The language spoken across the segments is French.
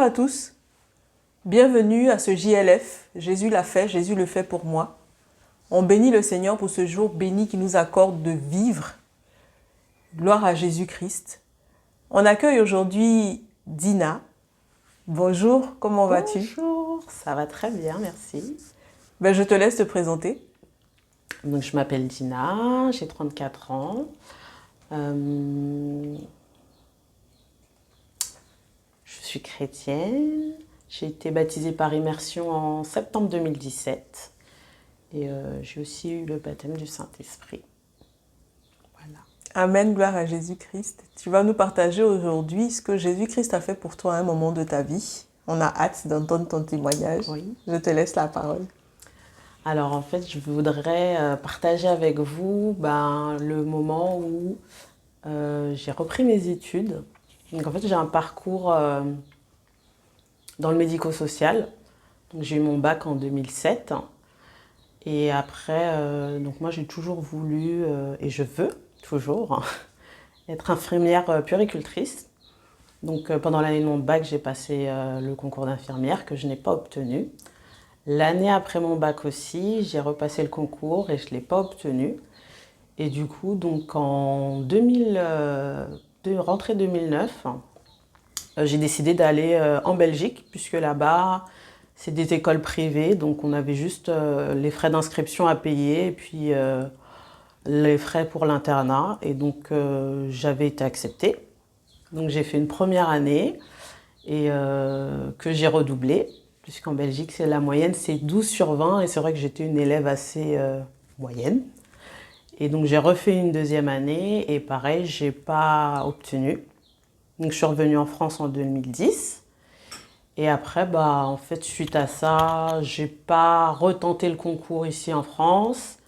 à tous, bienvenue à ce JLF. Jésus l'a fait, Jésus le fait pour moi. On bénit le Seigneur pour ce jour béni qui nous accorde de vivre. Gloire à Jésus-Christ. On accueille aujourd'hui Dina. Bonjour, comment vas-tu? Bonjour, ça va très bien, merci. Je te laisse te présenter. Donc, je m'appelle Dina, j'ai 34 ans. Je suis chrétienne. J'ai été baptisée par immersion en septembre 2017. Et j'ai aussi eu le baptême du Saint-Esprit. Voilà. Amen, gloire à Jésus-Christ. Tu vas nous partager aujourd'hui ce que Jésus-Christ a fait pour toi à un moment de ta vie. On a hâte d'entendre ton témoignage. Oui. Je te laisse la parole. Alors en fait, je voudrais partager avec vous le moment où j'ai repris mes études. Donc en fait, j'ai un parcours dans le médico-social. Donc j'ai eu mon bac en 2007. Et après, donc moi j'ai toujours voulu, et je veux toujours, être infirmière puéricultrice. Donc pendant l'année de mon bac, j'ai passé le concours d'infirmière que je n'ai pas obtenu. L'année après mon bac aussi, j'ai repassé le concours et je ne l'ai pas obtenu. Et du coup, donc en rentrée 2009, j'ai décidé d'aller en Belgique, puisque là-bas, c'est des écoles privées, donc on avait juste les frais d'inscription à payer et puis les frais pour l'internat. Et donc j'avais été acceptée. Donc j'ai fait une première année et que j'ai redoublée. Puisqu'en Belgique, la moyenne, c'est 12 sur 20. Et c'est vrai que j'étais une élève assez moyenne. Et donc, j'ai refait une deuxième année. Et pareil, je n'ai pas obtenu. Donc, je suis revenue en France en 2010. Et après, en fait, suite à ça, je n'ai pas retenté le concours ici en France.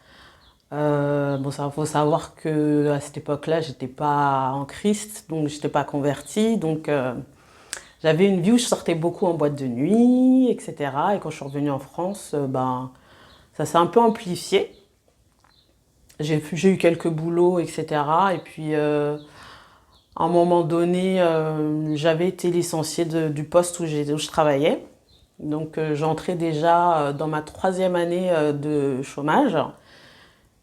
Ça, faut savoir qu'à cette époque-là, je n'étais pas en Christ. Donc, je n'étais pas convertie. Donc... j'avais une vie où je sortais beaucoup en boîte de nuit, etc. Et quand je suis revenue en France, ça s'est un peu amplifié. J'ai eu quelques boulots, etc. Et puis, à un moment donné, j'avais été licenciée du poste où je travaillais. Donc, j'entrais déjà dans ma 3e année de chômage.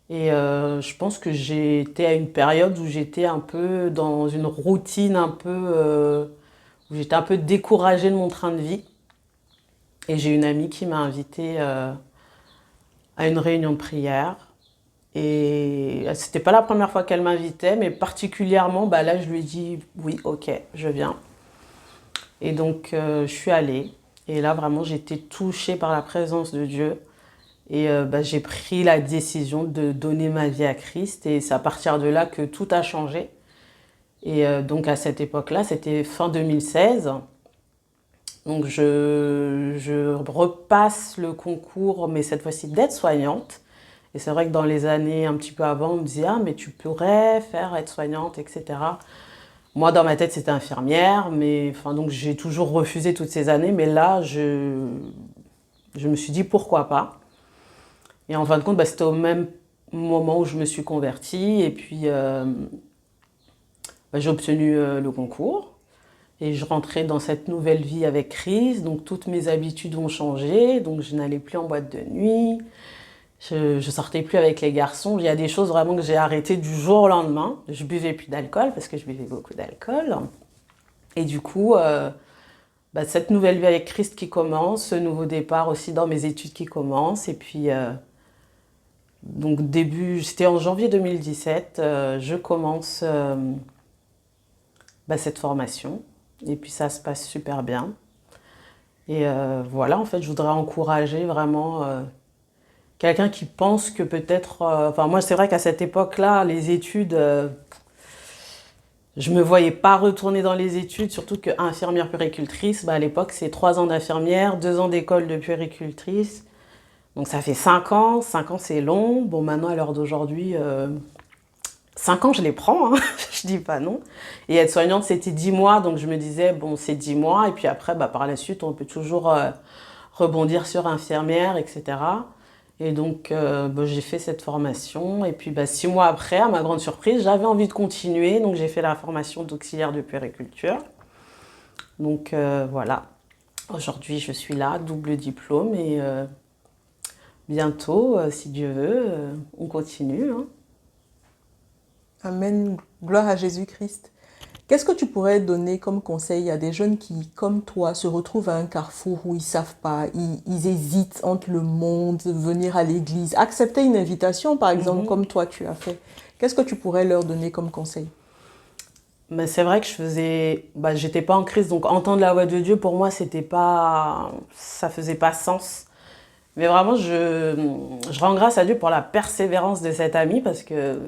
Et je pense que j'étais à une période où j'étais un peu dans une routine où j'étais un peu découragée de mon train de vie. Et j'ai une amie qui m'a invitée à une réunion de prière. Et c'était pas la première fois qu'elle m'invitait, mais particulièrement, là, je lui ai dit oui, ok, je viens. Et donc, je suis allée. Et là, vraiment, j'ai été touchée par la présence de Dieu. Et j'ai pris la décision de donner ma vie à Christ. Et c'est à partir de là que tout a changé. Et donc à cette époque-là, c'était fin 2016. Donc je repasse le concours, mais cette fois-ci d'aide-soignante. Et c'est vrai que dans les années un petit peu avant, on me disait « Ah, mais tu pourrais faire aide-soignante, etc. » Moi, dans ma tête, c'était infirmière, mais donc j'ai toujours refusé toutes ces années. Mais là, je me suis dit « Pourquoi pas ?» Et en fin de compte, c'était au même moment où je me suis convertie. Et puis... j'ai obtenu le concours et je rentrais dans cette nouvelle vie avec Christ. Donc toutes mes habitudes ont changé. Donc je n'allais plus en boîte de nuit. Je sortais plus avec les garçons. Il y a des choses vraiment que j'ai arrêtées du jour au lendemain. Je buvais plus d'alcool parce que je buvais beaucoup d'alcool. Et du coup, cette nouvelle vie avec Christ qui commence, ce nouveau départ aussi dans mes études qui commence. Et puis, donc c'était en janvier 2017, je commence... cette formation et puis ça se passe super bien et voilà, en fait je voudrais encourager vraiment quelqu'un qui pense que peut-être moi c'est vrai qu'à cette époque-là les études je me voyais pas retourner dans les études, surtout que infirmière puéricultrice, à l'époque c'est 3 ans d'infirmière, 2 ans d'école de puéricultrice, donc ça fait 5 ans c'est long. Bon, maintenant à l'heure d'aujourd'hui 5 ans, je les prends, hein. Je dis pas non. Et être soignante, c'était 10 mois, donc je me disais, bon, c'est 10 mois, et puis après, par la suite, on peut toujours rebondir sur infirmière, etc. Et donc, j'ai fait cette formation, et puis 6 mois après, à ma grande surprise, j'avais envie de continuer, donc j'ai fait la formation d'auxiliaire de puériculture. Donc, voilà. Aujourd'hui, je suis là, double diplôme et bientôt, si Dieu veut, on continue, hein. Amen. Gloire à Jésus-Christ. Qu'est-ce que tu pourrais donner comme conseil à des jeunes qui, comme toi, se retrouvent à un carrefour où ils ne savent pas, ils hésitent entre le monde, venir à l'église, accepter une invitation, par exemple, comme toi tu as fait. Qu'est-ce que tu pourrais leur donner comme conseil? Mais c'est vrai que j'étais pas en crise, donc entendre la voix de Dieu, pour moi, ça faisait pas sens. Mais vraiment, je rends grâce à Dieu pour la persévérance de cet ami parce que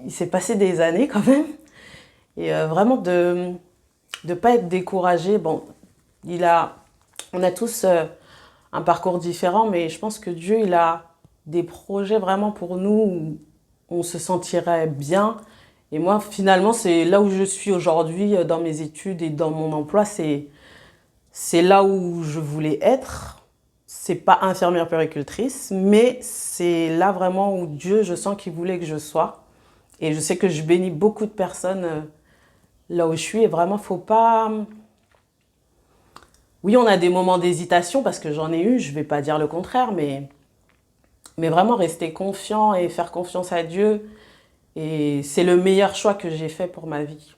il s'est passé des années quand même. Et vraiment de ne pas être découragé. Bon, on a tous un parcours différent, mais je pense que Dieu, il a des projets vraiment pour nous où on se sentirait bien. Et moi, finalement, c'est là où je suis aujourd'hui dans mes études et dans mon emploi, c'est là où je voulais être. C'est pas infirmière puéricultrice, mais c'est là vraiment où Dieu, je sens qu'il voulait que je sois. Et je sais que je bénis beaucoup de personnes là où je suis. Et vraiment, faut pas... Oui, on a des moments d'hésitation parce que j'en ai eu, je vais pas dire le contraire, mais vraiment rester confiant et faire confiance à Dieu. Et c'est le meilleur choix que j'ai fait pour ma vie.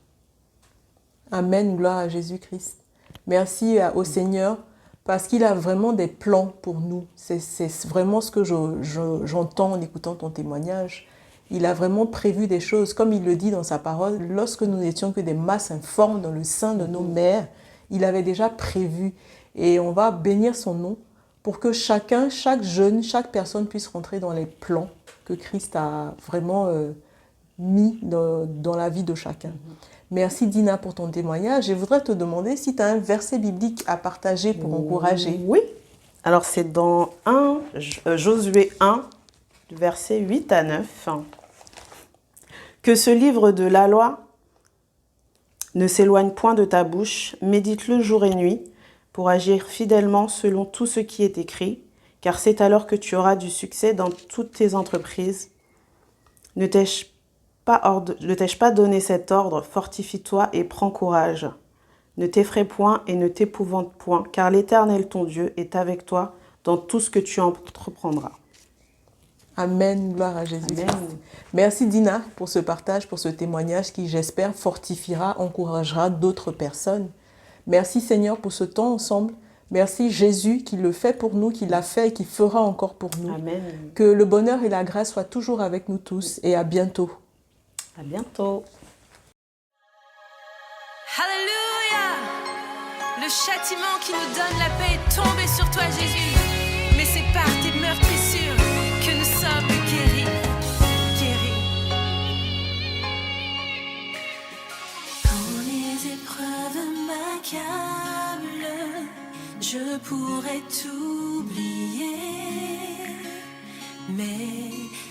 Amen, gloire à Jésus-Christ. Merci au Seigneur parce qu'il a vraiment des plans pour nous. C'est vraiment ce que j'entends en écoutant ton témoignage. Il a vraiment prévu des choses, comme il le dit dans sa parole, lorsque nous n'étions que des masses informes dans le sein de nos mères, il avait déjà prévu. Et on va bénir son nom pour que chacun, chaque jeune, chaque personne puisse rentrer dans les plans que Christ a vraiment mis dans la vie de chacun. Merci Dina pour ton témoignage. Je voudrais te demander si tu as un verset biblique à partager pour encourager. Oui. Alors c'est dans Josué 1, versets 8 à 9. Que ce livre de la loi ne s'éloigne point de ta bouche, médite-le jour et nuit, pour agir fidèlement selon tout ce qui est écrit, car c'est alors que tu auras du succès dans toutes tes entreprises. Ne t'ai-je pas donné cet ordre, fortifie-toi et prends courage. Ne t'effraie point et ne t'épouvante point, car l'Éternel ton Dieu est avec toi dans tout ce que tu entreprendras. Amen, gloire à Jésus. Amen. Merci Dina pour ce partage, pour ce témoignage qui, j'espère, fortifiera, encouragera d'autres personnes. Merci Seigneur pour ce temps ensemble. Merci Jésus qui le fait pour nous, qui l'a fait et qui fera encore pour nous. Amen. Que le bonheur et la grâce soient toujours avec nous tous et à bientôt. À bientôt. Alléluia! Le châtiment qui nous donne la paix est tombé sur toi, Jésus. Mais c'est par tes meurtrissures que nous sommes guéris. Quand les épreuves m'accablent, je pourrais t'oublier. Mais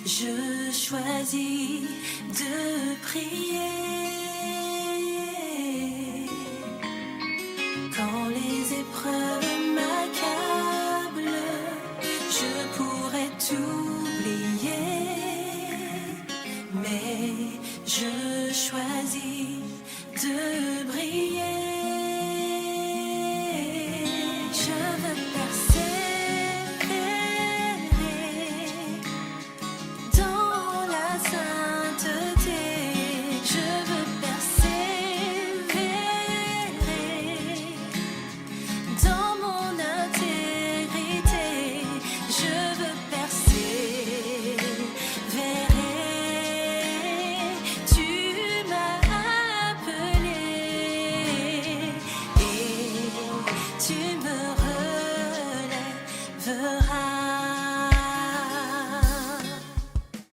je choisis de prier.